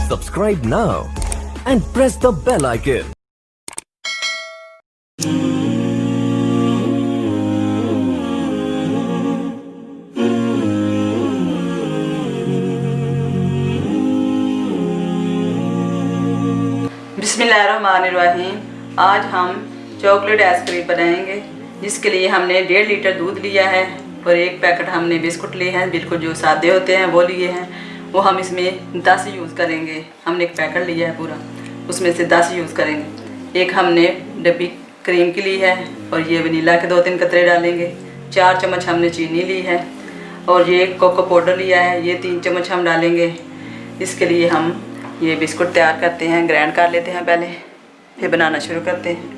Subscribe now and press the bell icon. बिस्मिल्लाहिर्रहमानिर्रहीम। आज हम चॉकलेट आइसक्रीम बनाएंगे, जिसके लिए हमने 1.5 लीटर दूध लिया है और एक पैकेट हमने बिस्कुट लिए हैं, बिल्कुल जो सादे होते हैं वो लिए हैं। वो हम इसमें 10 यूज़ करेंगे। हमने एक पैकेट लिया है पूरा, उसमें से 10 यूज़ करेंगे। एक हमने डब्बी क्रीम की ली है और ये वनीला के 2-3 कतरे डालेंगे। 4 चम्मच हमने चीनी ली है और ये कोको पाउडर लिया है, ये 3 चम्मच हम डालेंगे। इसके लिए हम ये बिस्कुट तैयार करते हैं, ग्राइंड कर लेते हैं पहले, फिर बनाना शुरू करते हैं।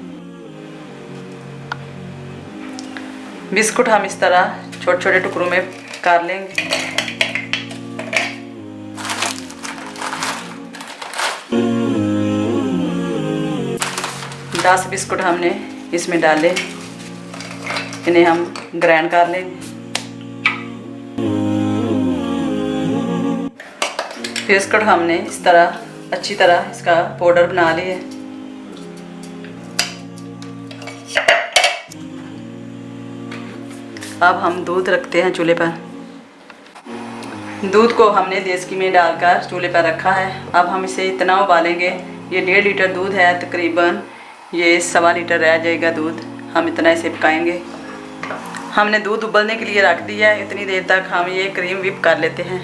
बिस्कुट हम इस तरह छोटे छोटे टुकड़ों में काट लेंगे। दस बिस्कुट हमने इसमें डाले, इन्हें हम ग्राइंड कर लेंगे। बिस्कुट हमने इस तरह अच्छी तरह इसका पाउडर बना लिया। अब हम दूध रखते हैं चूल्हे पर। दूध को हमने देसी घी में डालकर चूल्हे पर रखा है। अब हम इसे इतना उबालेंगे, ये 1.5 लीटर दूध है, तकरीबन ये 1.25 लीटर रह जाएगा दूध। हम इतना इसे पकाएंगे। हमने दूध उबलने के लिए रख दिया है। इतनी देर तक हम ये क्रीम व्हिप कर लेते हैं।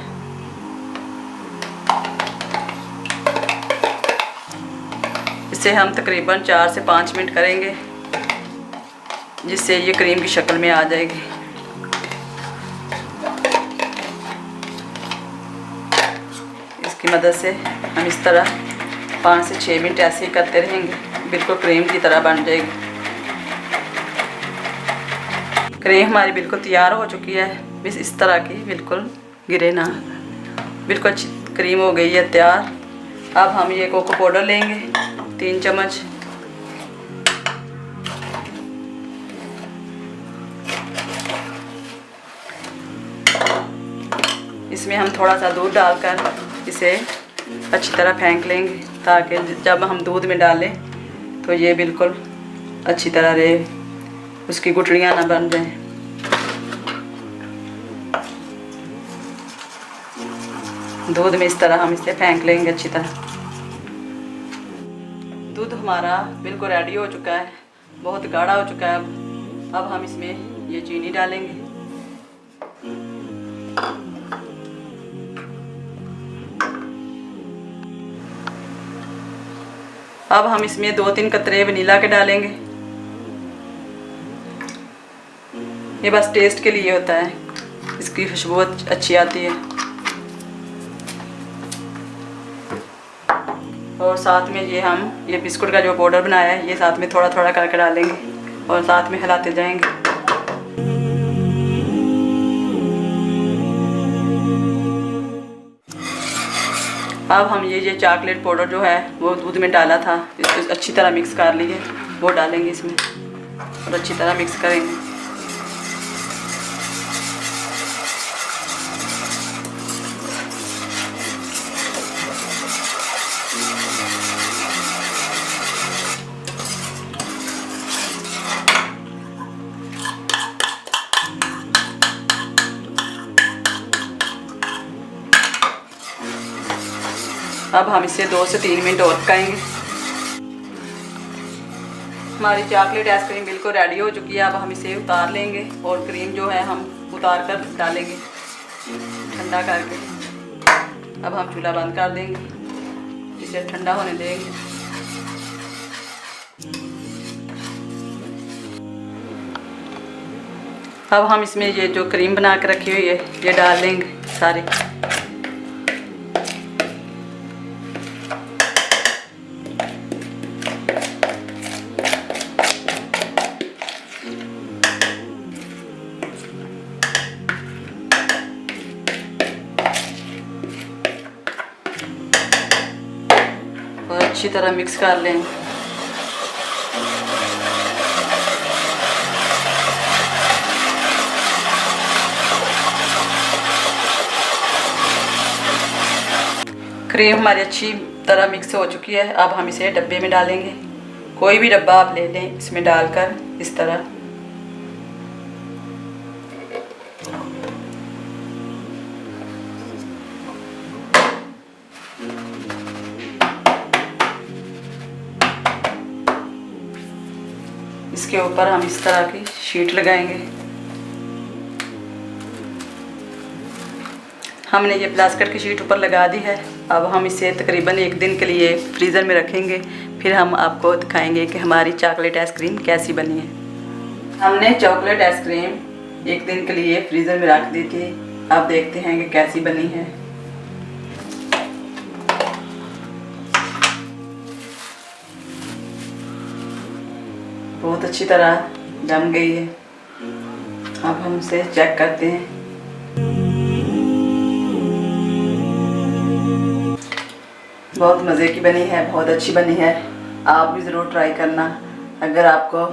इसे हम तकरीबन 4 से 5 मिनट करेंगे, जिससे ये क्रीम की शक्ल में आ जाएगी। इसकी मदद से हम इस तरह 5 से 6 मिनट ऐसे ही करते रहेंगे, बिल्कुल क्रीम की तरह बन जाएगी। क्रीम हमारी बिल्कुल तैयार हो चुकी है, बस इस तरह की बिल्कुल गिरे ना, बिल्कुल अच्छी क्रीम हो गई है तैयार। अब हम ये कोको पाउडर लेंगे 3 चम्मच। इसमें हम थोड़ा सा दूध डालकर इसे अच्छी तरह फेंक लेंगे, ताकि जब हम दूध में डालें तो ये बिल्कुल अच्छी तरह रहे, उसकी गुठलियाँ ना बन जाएं। दूध में इस तरह हम इसे फेंक लेंगे अच्छी तरह। दूध हमारा बिल्कुल रेडी हो चुका है, बहुत गाढ़ा हो चुका है। अब हम इसमें ये चीनी डालेंगे। अब हम इसमें 2-3 कतरे वनीला के डालेंगे। ये बस टेस्ट के लिए होता है, इसकी खुशबू अच्छी आती है। और साथ में ये बिस्कुट का जो पाउडर बनाया है, ये साथ में थोड़ा थोड़ा करके डालेंगे और साथ में हिलाते जाएंगे। अब हम ये चॉकलेट पाउडर जो है वो दूध में डाला था, इसको अच्छी तरह मिक्स कर लिए, वो डालेंगे इसमें और अच्छी तरह मिक्स करेंगे। अब हम इसे 2 से 3 मिनट और पकाएंगे। हमारी चॉकलेट आइसक्रीम बिल्कुल रेडी हो चुकी है। अब हम इसे उतार लेंगे और क्रीम जो है हम उतार कर डालेंगे ठंडा करके। अब हम चूल्हा बंद कर देंगे, इसे ठंडा होने देंगे। अब हम इसमें ये जो क्रीम बना के रखी हुई है ये डाल देंगे सारे। और अच्छी तरह मिक्स कर लें। क्रीम हमारी अच्छी तरह मिक्स हो चुकी है। अब हम इसे डब्बे में डालेंगे। कोई भी डब्बा आप ले लें, इसमें डालकर इस तरह इसके ऊपर हम इस तरह की शीट लगाएंगे। हमने ये प्लास्टिक की शीट ऊपर लगा दी है। अब हम इसे तकरीबन 1 दिन के लिए फ्रीज़र में रखेंगे, फिर हम आपको दिखाएंगे कि हमारी चॉकलेट आइसक्रीम कैसी बनी है। हमने चॉकलेट आइसक्रीम 1 दिन के लिए फ्रीज़र में रख दी थी। अब देखते हैं कि कैसी बनी है। बहुत अच्छी तरह जम गई है। अब हम इसे चेक करते हैं। बहुत मज़े की बनी है, बहुत अच्छी बनी है। आप भी ज़रूर ट्राई करना। अगर आपको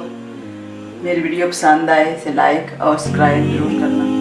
मेरी वीडियो पसंद आए इसे लाइक और सब्सक्राइब ज़रूर करना।